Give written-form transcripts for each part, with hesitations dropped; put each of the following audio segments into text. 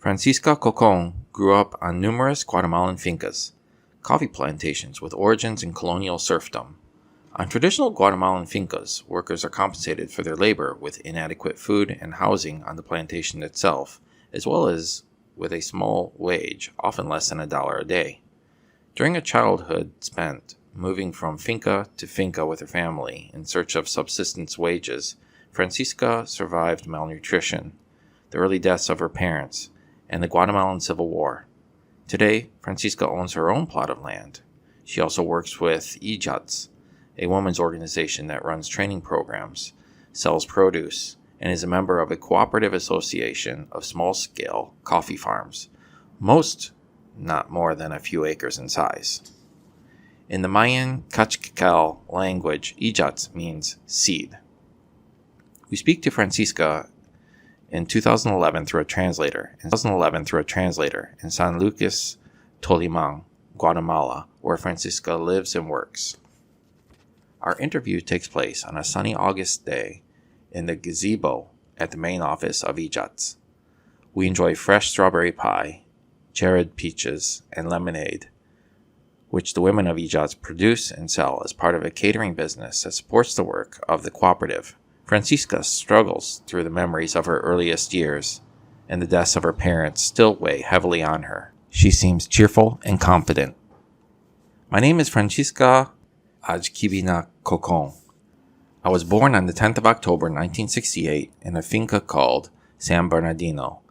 Francisca Cocon grew up on numerous Guatemalan fincas, coffee plantations with origins in colonial serfdom. On traditional Guatemalan fincas, workers are compensated for their labor with inadequate food and housing on the plantation itself, as well as with a small wage, often less than $1 a day. During a childhood spent moving from finca to finca with her family in search of subsistence wages, Francisca survived malnutrition, the early deaths of her parents, and the Guatemalan Civil War. Today, Francisca owns her own plot of land. She also works with Ijats, a women's organization that runs training programs, sells produce, and is a member of a cooperative association of small-scale coffee farms, most not more than a few acres in size. In the Mayan Kachkakal language, Ijats means seed. We speak to Francisca in 2011 through a translator in San Lucas, Tolimán, Guatemala, where Francisca lives and works. Our interview takes place on a sunny August day in the gazebo at the main office of Ijats. We enjoy fresh strawberry pie, cherried peaches, and lemonade, which the women of Ijats produce and sell as part of a catering business that supports the work of the cooperative. Francisca struggles through the memories of her earliest years, and the deaths of her parents still weigh heavily on her. She seems cheerful and confident. My name is Francisca Ajkibina Cocon. I was born on the 10th of October 1968 in a finca called San Bernardino.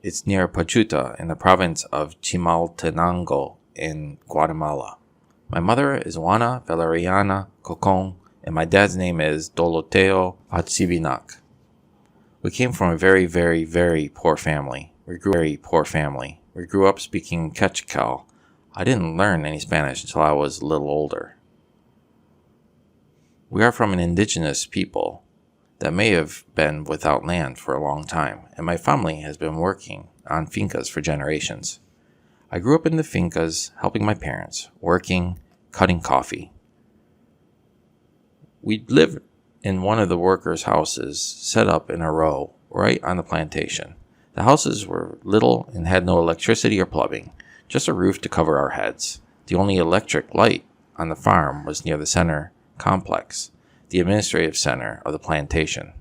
It's near Pachuta in the province of Chimaltenango in Guatemala. My mother is Juana Valeriana Cocon, and my dad's name is Doloteo Atsibinak. We came from a very, very, very poor family. We grew up speaking Quechua. I didn't learn any Spanish until I was a little older. We are from an indigenous people that may have been without land for a long time, and my family has been working on fincas for generations. I grew up in the fincas, helping my parents, working, cutting coffee. We lived in one of the workers' houses set up in a row right on the plantation. The houses were little and had no electricity or plumbing, just a roof to cover our heads. The only electric light on the farm was near the center complex, the administrative center of the plantation.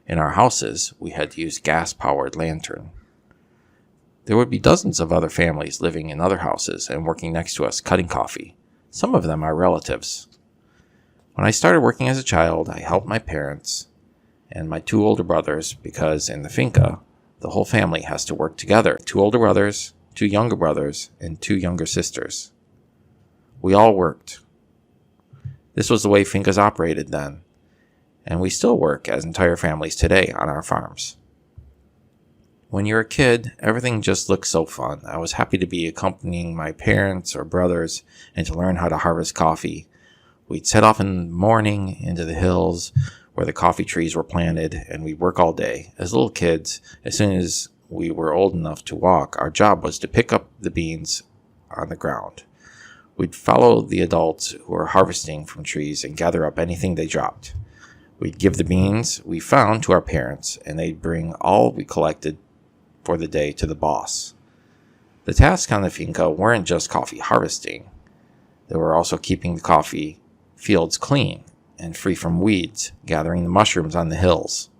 In our houses, we had to use gas-powered lantern. There would be dozens of other families living in other houses and working next to us cutting coffee. Some of them are relatives. When I started working as a child, I helped my parents and my 2 older brothers because in the finca, the whole family has to work together. 2 older brothers, 2 younger brothers, and 2 younger sisters. We all worked. This was the way fincas operated then, and we still work as entire families today on our farms. When you're a kid, everything just looks so fun. I was happy to be accompanying my parents or brothers and to learn how to harvest coffee. We'd set off in the morning into the hills where the coffee trees were planted, and we'd work all day. As little kids, as soon as we were old enough to walk, our job was to pick up the beans on the ground. We'd follow the adults who were harvesting from trees and gather up anything they dropped. We'd give the beans we found to our parents, and they'd bring all we collected for the day to the boss. The tasks on the finca weren't just coffee harvesting. They were also keeping the coffee fields clean and free from weeds, gathering the mushrooms on the hills.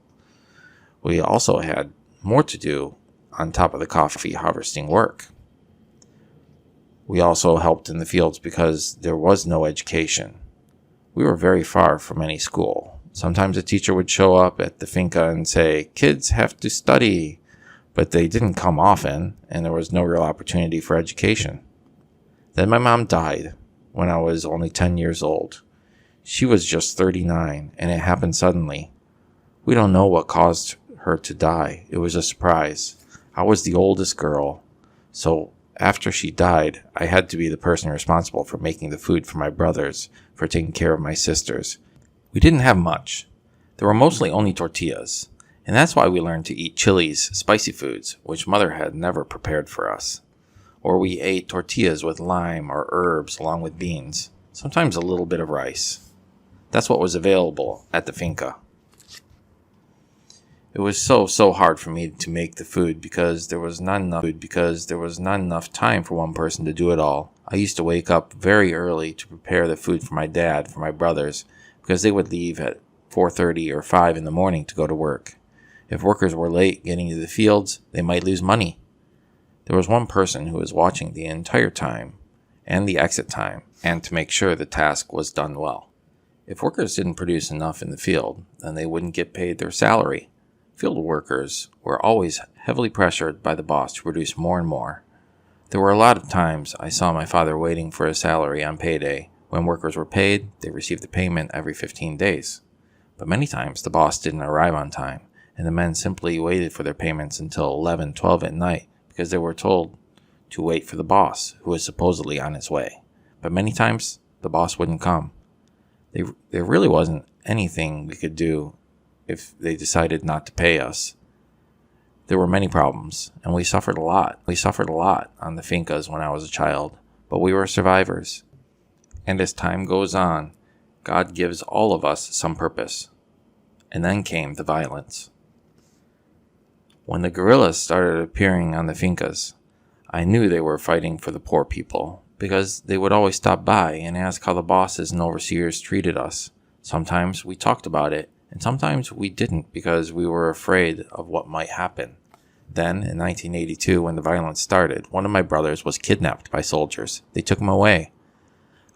We also had more to do on top of the coffee harvesting work. We also helped in the fields because there was no education. We were very far from any school. Sometimes a teacher would show up at the finca and say, "Kids have to study," but they didn't come often, and there was no real opportunity for education. Then my mom died when I was only 10 years old. She was just 39, and it happened suddenly. We don't know what caused her to die. It was a surprise. I was the oldest girl, so after she died, I had to be the person responsible for making the food for my brothers, for taking care of my sisters. We didn't have much. There were mostly only tortillas, and that's why we learned to eat chilies, spicy foods, which Mother had never prepared for us. Or we ate tortillas with lime or herbs along with beans, sometimes a little bit of rice. That's what was available at the finca. It was so hard for me to make the food because there was not enough time for one person to do it all. I used to wake up very early to prepare the food for my dad, for my brothers, because they would leave at 4:30 or 5 in the morning to go to work. If workers were late getting to the fields, they might lose money. There was one person who was watching the entire time and the exit time, and to make sure the task was done well. If workers didn't produce enough in the field, then they wouldn't get paid their salary. Field workers were always heavily pressured by the boss to produce more and more. There were a lot of times I saw my father waiting for his salary on payday. When workers were paid, they received the payment every 15 days. But many times the boss didn't arrive on time, and the men simply waited for their payments until 11, 12 at night because they were told to wait for the boss, who was supposedly on his way. But many times, the boss wouldn't come. There really wasn't anything we could do if they decided not to pay us. There were many problems, and we suffered a lot. We suffered a lot on the fincas when I was a child, but we were survivors. And as time goes on, God gives all of us some purpose. And then came the violence. When the guerrillas started appearing on the fincas, I knew they were fighting for the poor people, because they would always stop by and ask how the bosses and overseers treated us. Sometimes we talked about it, and sometimes we didn't because we were afraid of what might happen. Then, in 1982, when the violence started, one of my brothers was kidnapped by soldiers. They took him away.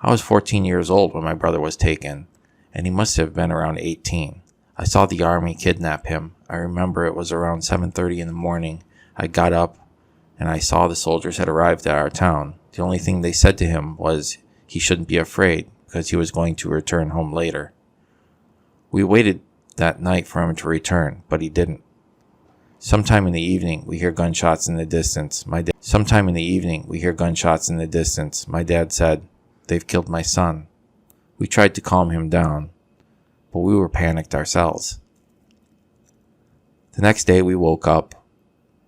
I was 14 years old when my brother was taken, and he must have been around 18. I saw the army kidnap him. I remember it was around 7:30 in the morning. I got up, and I saw the soldiers had arrived at our town. The only thing they said to him was he shouldn't be afraid because he was going to return home later. We waited that night for him to return, but he didn't. Sometime in the evening, we hear gunshots in the distance. My dad said, "They've killed my son." We tried to calm him down, but we were panicked ourselves. The next day, we woke up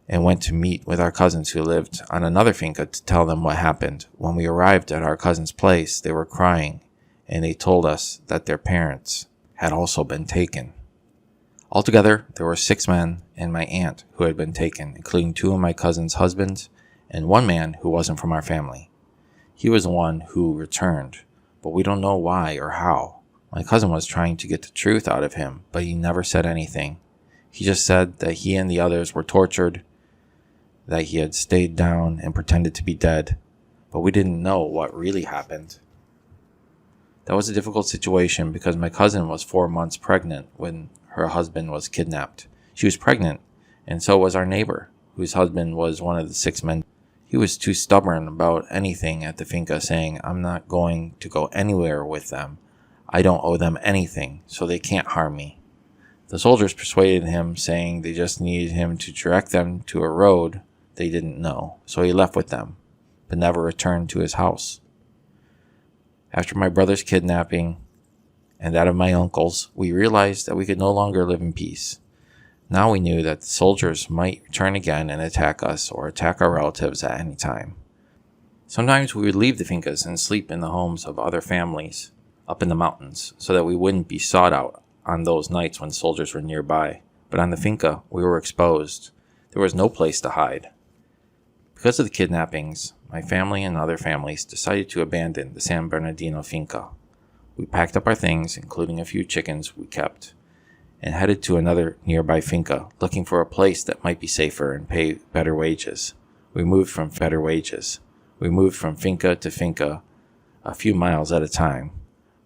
and went to meet with our cousins who lived on another finca to tell them what happened. When we arrived at our cousin's place, they were crying, and they told us that their parents had also been taken. Altogether, there were 6 men and my aunt who had been taken, including 2 of my cousin's husbands and 1 man who wasn't from our family. He was the one who returned, but we don't know why or how. My cousin was trying to get the truth out of him, but he never said anything. He just said that he and the others were tortured, that he had stayed down and pretended to be dead, but we didn't know what really happened. That was a difficult situation because my cousin was 4 months pregnant when her husband was kidnapped. She was pregnant, and so was our neighbor, whose husband was one of the 6 men. He was too stubborn about anything at the finca, saying, "I'm not going to go anywhere with them. I don't owe them anything, so they can't harm me." The soldiers persuaded him, saying they just needed him to direct them to a road they didn't know, so he left with them, but never returned to his house. After my brother's kidnapping and that of my uncles, we realized that we could no longer live in peace. Now we knew that the soldiers might return again and attack us or attack our relatives at any time. Sometimes we would leave the fincas and sleep in the homes of other families up in the mountains so that we wouldn't be sought out on those nights when soldiers were nearby. But on the finca, we were exposed. There was no place to hide. Because of the kidnappings, my family and other families decided to abandon the San Bernardino finca. We packed up our things, including a few chickens we kept, and headed to another nearby finca, looking for a place that might be safer and pay better wages. We moved from finca to finca a few miles at a time.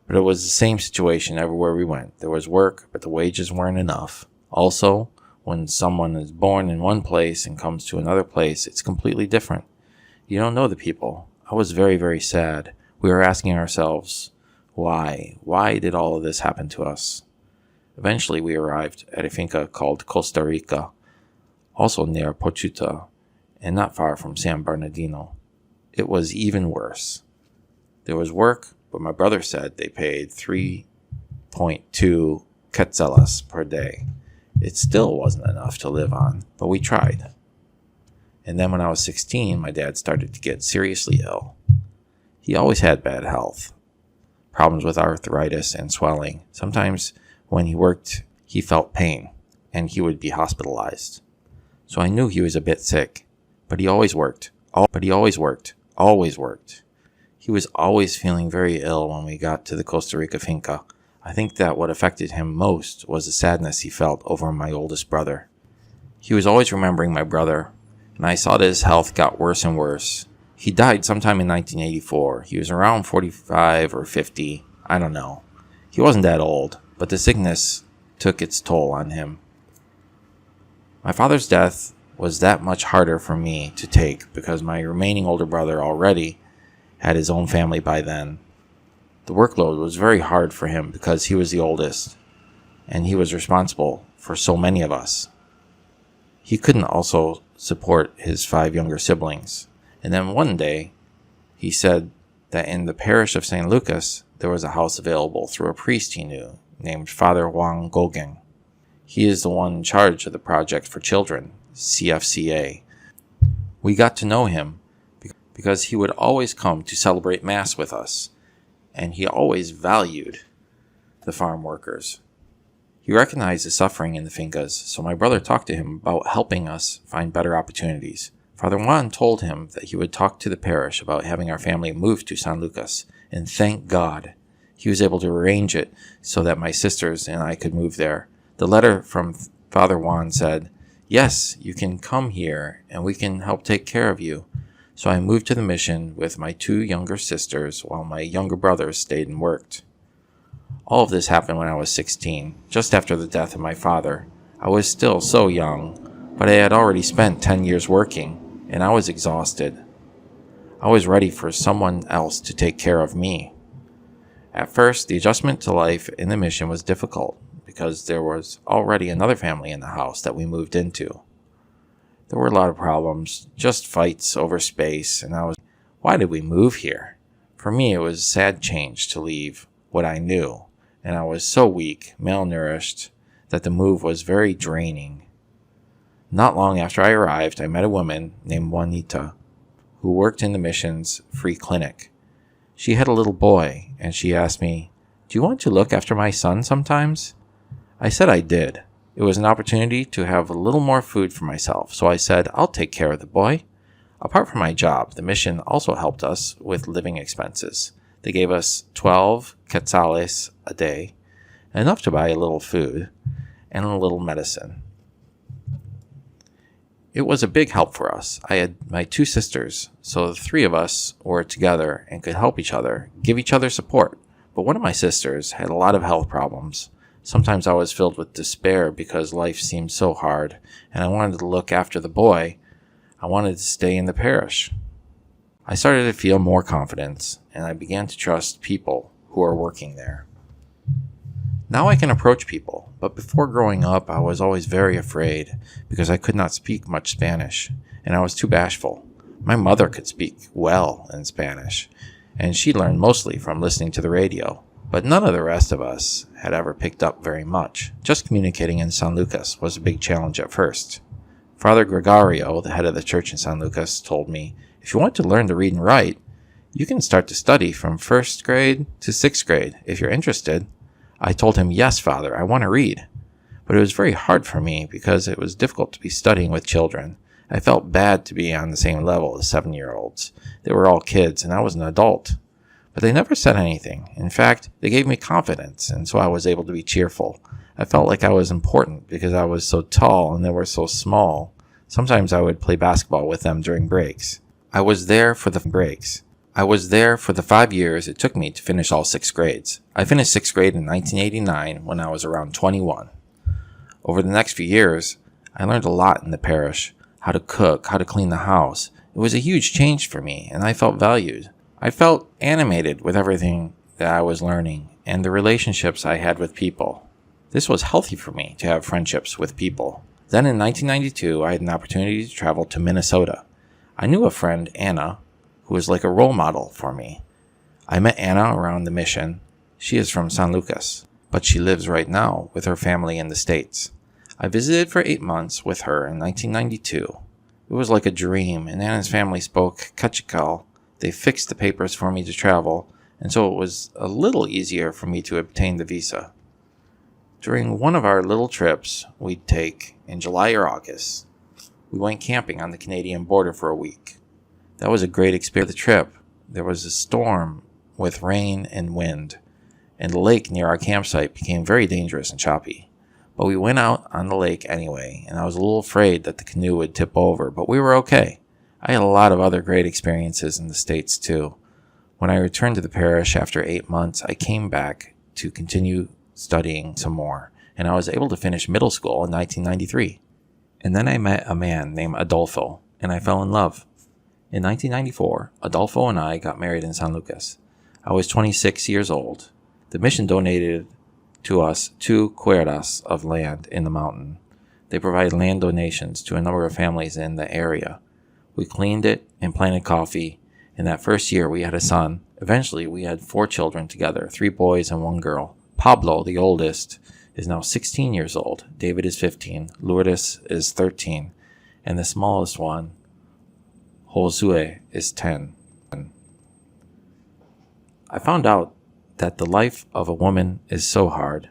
But it was the same situation everywhere we went. There was work, but the wages weren't enough. Also, when someone is born in one place and comes to another place, it's completely different. You don't know the people. I was very, very sad. We were asking ourselves, why? Why did all of this happen to us? Eventually, we arrived at a finca called Costa Rica, also near Pochuta, and not far from San Bernardino. It was even worse. There was work, but my brother said they paid 3.2 quetzales per day. It still wasn't enough to live on, but we tried. And then when I was 16, my dad started to get seriously ill. He always had bad health, problems with arthritis and swelling. Sometimes when he worked, he felt pain, and he would be hospitalized. So I knew he was a bit sick, but he always worked. Always worked. He was always feeling very ill when we got to the Costa Rica finca. I think that what affected him most was the sadness he felt over my oldest brother. He was always remembering my brother, and I saw that his health got worse and worse. He died sometime in 1984. He was around 45 or 50. I don't know. He wasn't that old, but the sickness took its toll on him. My father's death was that much harder for me to take because my remaining older brother already had his own family by then. The workload was very hard for him because he was the oldest, and he was responsible for so many of us. He couldn't also support his 5 younger siblings. And then one day, he said that in the parish of St. Lucas, there was a house available through a priest he knew named Father Juan Cocon. He is the one in charge of the Project for Children, CFCA. We got to know him because he would always come to celebrate Mass with us, and he always valued the farm workers. He recognized the suffering in the fincas, so my brother talked to him about helping us find better opportunities. Father Juan told him that he would talk to the parish about having our family move to San Lucas, and thank God he was able to arrange it so that my sisters and I could move there. The letter from Father Juan said, "Yes, you can come here and we can help take care of you." So I moved to the mission with my 2 younger sisters while my younger brothers stayed and worked. All of this happened when I was 16, just after the death of my father. I was still so young, but I had already spent 10 years working, and I was exhausted. I was ready for someone else to take care of me. At first, the adjustment to life in the mission was difficult because there was already another family in the house that we moved into. There were a lot of problems, just fights over space, and why did we move here? For me, it was a sad change to leave what I knew, and I was so weak, malnourished, that the move was very draining. Not long after I arrived, I met a woman named Juanita, who worked in the mission's free clinic. She had a little boy, and she asked me, "Do you want to look after my son sometimes?" I said I did. It was an opportunity to have a little more food for myself, so I said, "I'll take care of the boy." Apart from my job, the mission also helped us with living expenses. They gave us 12 quetzales a day, enough to buy a little food and a little medicine. It was a big help for us. I had my 2 sisters, so the 3 of us were together and could help each other, give each other support. But one of my sisters had a lot of health problems. Sometimes I was filled with despair because life seemed so hard, and I wanted to look after the boy. I wanted to stay in the parish. I started to feel more confidence, and I began to trust people who are working there. Now I can approach people, but before growing up, I was always very afraid because I could not speak much Spanish, and I was too bashful. My mother could speak well in Spanish, and she learned mostly from listening to the radio, but none of the rest of us had ever picked up very much. Just communicating in San Lucas was a big challenge at first. Father Gregorio, the head of the church in San Lucas, told me, "If you want to learn to read and write, you can start to study from 1st grade to 6th grade if you're interested." I told him, "Yes, Father, I want to read." But it was very hard for me because it was difficult to be studying with children. I felt bad to be on the same level as 7-year-olds. They were all kids and I was an adult. But they never said anything. In fact, they gave me confidence, and so I was able to be cheerful. I felt like I was important because I was so tall and they were so small. Sometimes I would play basketball with them during breaks. I was there for the 5 years it took me to finish all 6 grades. I finished 6th grade in 1989 when I was around 21. Over the next few years, I learned a lot in the parish. How to cook, how to clean the house. It was a huge change for me, and I felt valued. I felt animated with everything that I was learning and the relationships I had with people. This was healthy for me to have friendships with people. Then in 1992, I had an opportunity to travel to Minnesota. I knew a friend, Anna, who was like a role model for me. I met Anna around the mission. She is from San Lucas, but she lives right now with her family in the States. I visited for 8 months with her in 1992. It was like a dream, and Anna's family spoke Quechua. They fixed the papers for me to travel, and so it was a little easier for me to obtain the visa. During one of our little trips we'd take in July or August, we went camping on the Canadian border for a week. That was a great experience. The trip, there was a storm with rain and wind, and the lake near our campsite became very dangerous and choppy. But we went out on the lake anyway, and I was a little afraid that the canoe would tip over, but we were okay. I had a lot of other great experiences in the States too. When I returned to the parish after 8 months, I came back to continue studying some more, and I was able to finish middle school in 1993. And then I met a man named Adolfo, and I fell in love. In 1994, Adolfo and I got married in San Lucas. I was 26 years old. The mission donated to us 2 cuerdas of land in the mountain. They provided land donations to a number of families in the area. We cleaned it and planted coffee. In that first year, we had a son. Eventually, we had 4 children together, 3 boys and 1 girl. Pablo, the oldest, is now 16 years old. David is 15. Lourdes is 13. And the smallest one, Josue, is 10. I found out that the life of a woman is so hard.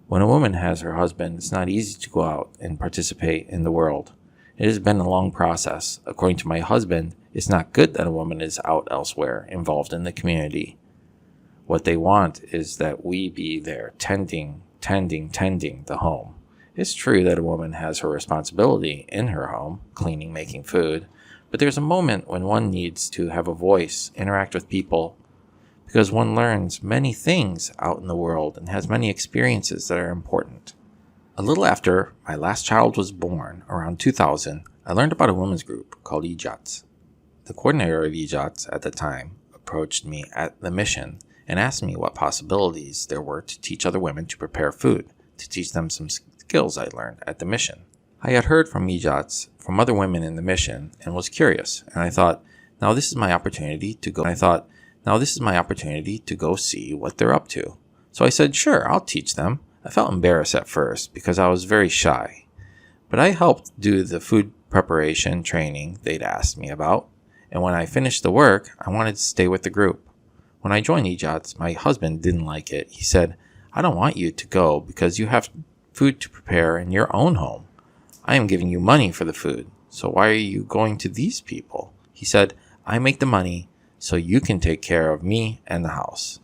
When a woman has her husband, it's not easy to go out and participate in the world. It has been a long process. According to my husband, it's not good that a woman is out elsewhere, involved in the community. What they want is that we be there tending the home. It's true that a woman has her responsibility in her home, cleaning, making food, but there's a moment when one needs to have a voice, interact with people, because one learns many things out in the world and has many experiences that are important. A little after my last child was born, around 2000, I learned about a women's group called EJOTS. The coordinator of EJOTS at the time approached me at the mission and asked me what possibilities there were to teach other women to prepare food, to teach them some skills I learned at the mission. I had heard from EJOTS, from other women in the mission, and was curious, and I thought, now this is my opportunity to go see what they're up to. So I said, sure, I'll teach them. I felt embarrassed at first because I was very shy. But I helped do the food preparation training they'd asked me about. And when I finished the work, I wanted to stay with the group. When I joined EJOTS, my husband didn't like it. He said, I don't want you to go because you have food to prepare in your own home. I am giving you money for the food. So why are you going to these people? He said, I make the money so you can take care of me and the house.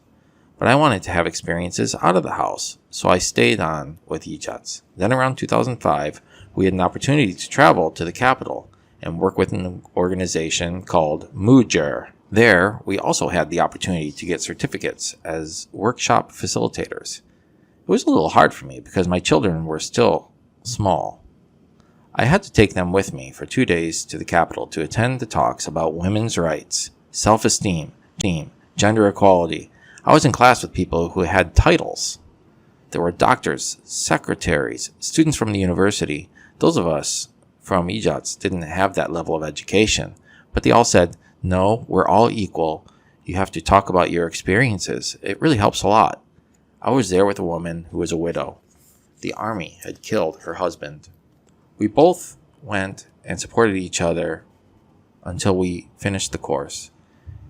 But I wanted to have experiences out of the house, so I stayed on with EJOTS. Then around 2005, we had an opportunity to travel to the capital and work with an organization called Mujer. There, we also had the opportunity to get certificates as workshop facilitators. It was a little hard for me because my children were still small. I had to take them with me for 2 days to the capital to attend the talks about women's rights, self-esteem, gender equality. I was in class with people who had titles. There were doctors, secretaries, students from the university. Those of us from EJOTS didn't have that level of education, but they all said, no, we're all equal. You have to talk about your experiences. It really helps a lot. I was there with a woman who was a widow. The army had killed her husband. We both went and supported each other until we finished the course.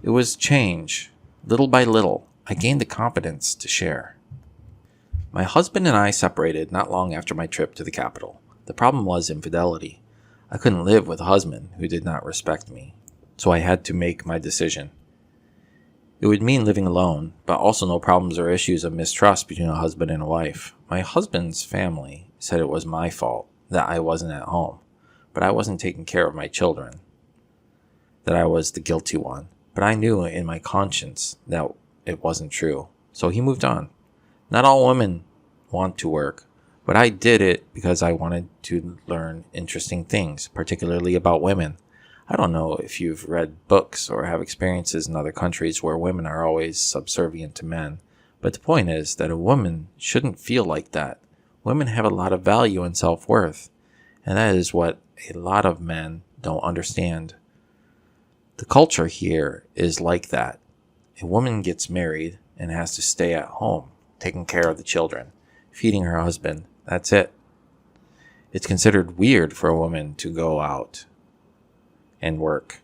It was change. Little by little, I gained the confidence to share. My husband and I separated not long after my trip to the capital. The problem was infidelity. I couldn't live with a husband who did not respect me, so I had to make my decision. It would mean living alone, but also no problems or issues of mistrust between a husband and a wife. My husband's family said it was my fault that I wasn't at home, but I wasn't taking care of my children, that I was the guilty one. But I knew in my conscience that it wasn't true, so he moved on. Not all women want to work, but I did it because I wanted to learn interesting things, particularly about women. I don't know if you've read books or have experiences in other countries where women are always subservient to men, but the point is that a woman shouldn't feel like that. Women have a lot of value and self-worth, and that is what a lot of men don't understand. The culture here is like that. A woman gets married and has to stay at home, taking care of the children, feeding her husband. That's it. It's considered weird for a woman to go out and work.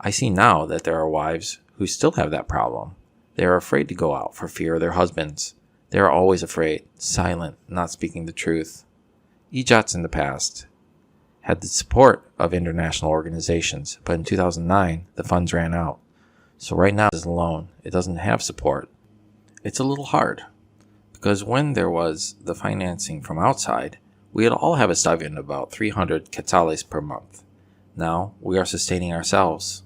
I see now that there are wives who still have that problem. They are afraid to go out for fear of their husbands. They are always afraid, silent, not speaking the truth. EJOTs in the past had the support of international organizations, but in 2009, the funds ran out. So right now, it is alone. It doesn't have support. It's a little hard, because when there was the financing from outside, we would all have a stipend of about 300 quetzales per month. Now, we are sustaining ourselves.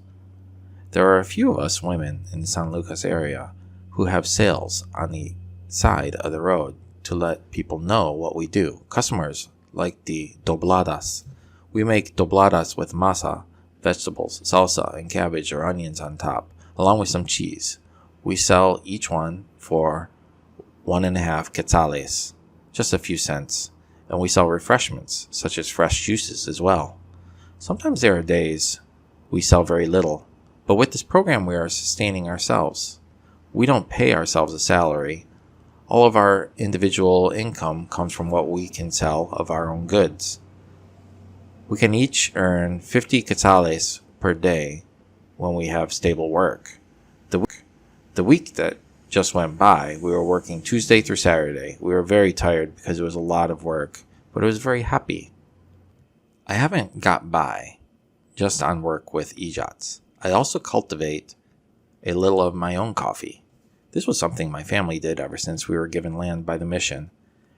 There are a few of us women in the San Lucas area who have sales on the side of the road to let people know what we do. Customers like the dobladas. We make dobladas with masa, vegetables, salsa, and cabbage or onions on top, along with some cheese. We sell each one for 1.5 quetzales, just a few cents, and we sell refreshments, such as fresh juices as well. Sometimes there are days we sell very little, but with this program we are sustaining ourselves. We don't pay ourselves a salary. All of our individual income comes from what we can sell of our own goods. We can each earn 50 quetzales per day when we have stable work. The week that just went by, we were working Tuesday through Saturday. We were very tired because it was a lot of work, but it was very happy. I haven't got by just on work with EJOTs. I also cultivate a little of my own coffee. This was something my family did ever since we were given land by the mission.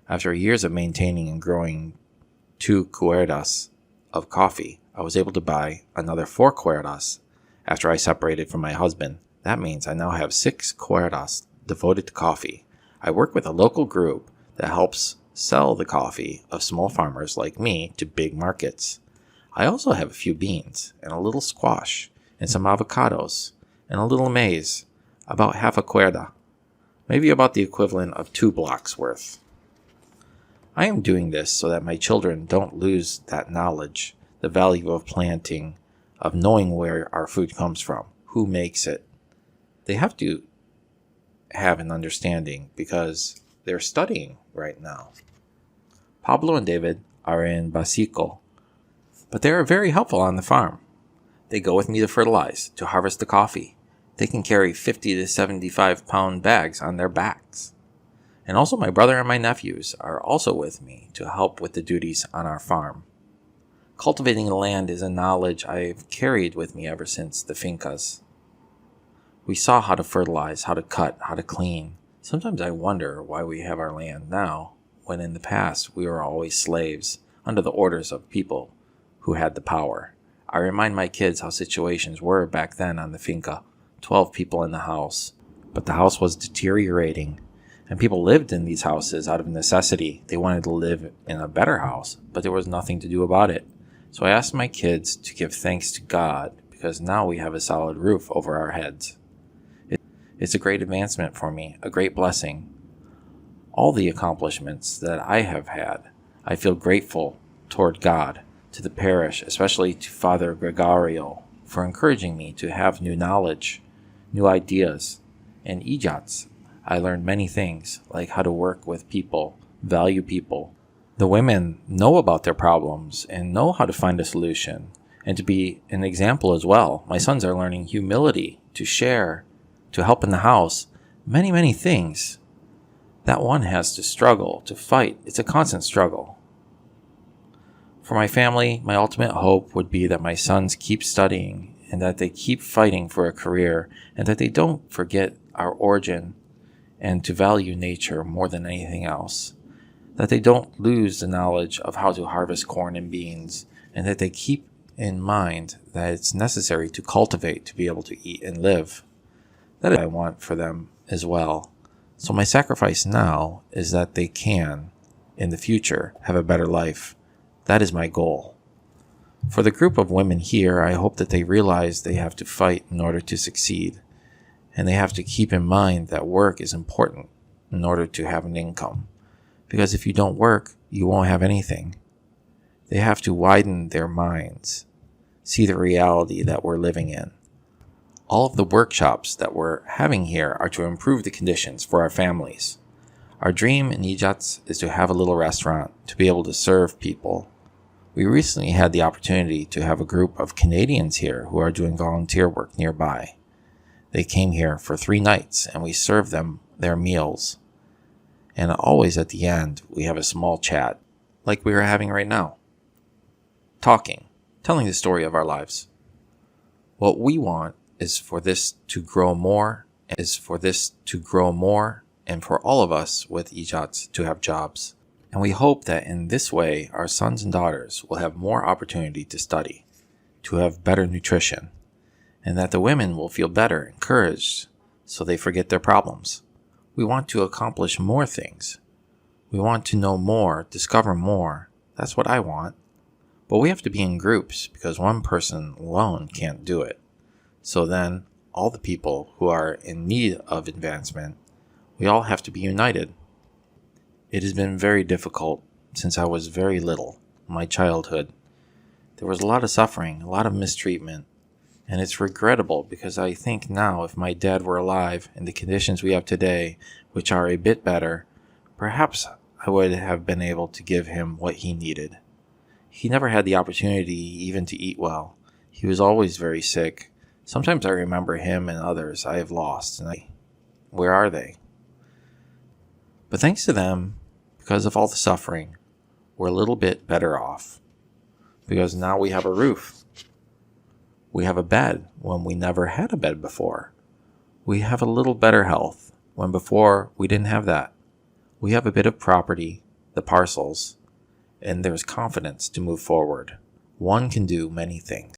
After years of maintaining and growing 2 cuerdas of coffee, I was able to buy another 4 cuerdas after I separated from my husband. That means I now have 6 cuerdas devoted to coffee. I work with a local group that helps sell the coffee of small farmers like me to big markets. I also have a few beans and a little squash and some avocados and a little maize, about half a cuerda, maybe about the equivalent of 2 blocks worth. I am doing this so that my children don't lose that knowledge, the value of planting, of knowing where our food comes from, who makes it. They have to have an understanding because they're studying right now. Pablo and David are in Basico, but they are very helpful on the farm. They go with me to fertilize, to harvest the coffee. They can carry 50 to 75 pound bags on their backs. And also my brother and my nephews are also with me to help with the duties on our farm. Cultivating the land is a knowledge I've carried with me ever since the fincas. We saw how to fertilize, how to cut, how to clean. Sometimes I wonder why we have our land now, when in the past we were always slaves, under the orders of people who had the power. I remind my kids how situations were back then on the finca. 12 people in the house, but the house was deteriorating, and people lived in these houses out of necessity. They wanted to live in a better house, but there was nothing to do about it. So I asked my kids to give thanks to God, because now we have a solid roof over our heads. It's a great advancement for me, a great blessing. All the accomplishments that I have had, I feel grateful toward God, to the parish, especially to Father Gregorio, for encouraging me to have new knowledge, new ideas. In EJOTs, I learned many things, like how to work with people, value people. The women know about their problems and know how to find a solution, and to be an example as well. My sons are learning humility, to share, to help in the house, many things. That one has to struggle, to fight. It's a constant struggle. For my family, my ultimate hope would be that my sons keep studying and that they keep fighting for a career and that they don't forget our origin and to value nature more than anything else. That they don't lose the knowledge of how to harvest corn and beans and that they keep in mind that it's necessary to cultivate to be able to eat and live. That is what I want for them as well. So my sacrifice now is that they can, in the future, have a better life. That is my goal. For the group of women here, I hope that they realize they have to fight in order to succeed. And they have to keep in mind that work is important in order to have an income. Because if you don't work, you won't have anything. They have to widen their minds, see the reality that we're living in. All of the workshops that we're having here are to improve the conditions for our families. Our dream in EJOTs is to have a little restaurant, to be able to serve people. We recently had the opportunity to have a group of Canadians here who are doing volunteer work nearby. They came here for 3 nights and we served them their meals. And always at the end, we have a small chat, like we are having right now. Talking, telling the story of our lives. What we want is for this to grow more, and for all of us with Ijats to have jobs. And we hope that in this way, our sons and daughters will have more opportunity to study, to have better nutrition, and that the women will feel better, encouraged, so they forget their problems. We want to accomplish more things. We want to know more, discover more. That's what I want. But we have to be in groups because one person alone can't do it. So then, all the people who are in need of advancement, we all have to be united. It has been very difficult since I was very little, in my childhood. There was a lot of suffering, a lot of mistreatment, and it's regrettable because I think now if my dad were alive in the conditions we have today, which are a bit better, perhaps I would have been able to give him what he needed. He never had the opportunity even to eat well. He was always very sick. Sometimes I remember him and others I have lost, and where are they? But thanks to them, because of all the suffering, we're a little bit better off. Because now we have a roof. We have a bed when we never had a bed before. We have a little better health when before we didn't have that. We have a bit of property, the parcels, and there's confidence to move forward. One can do many things.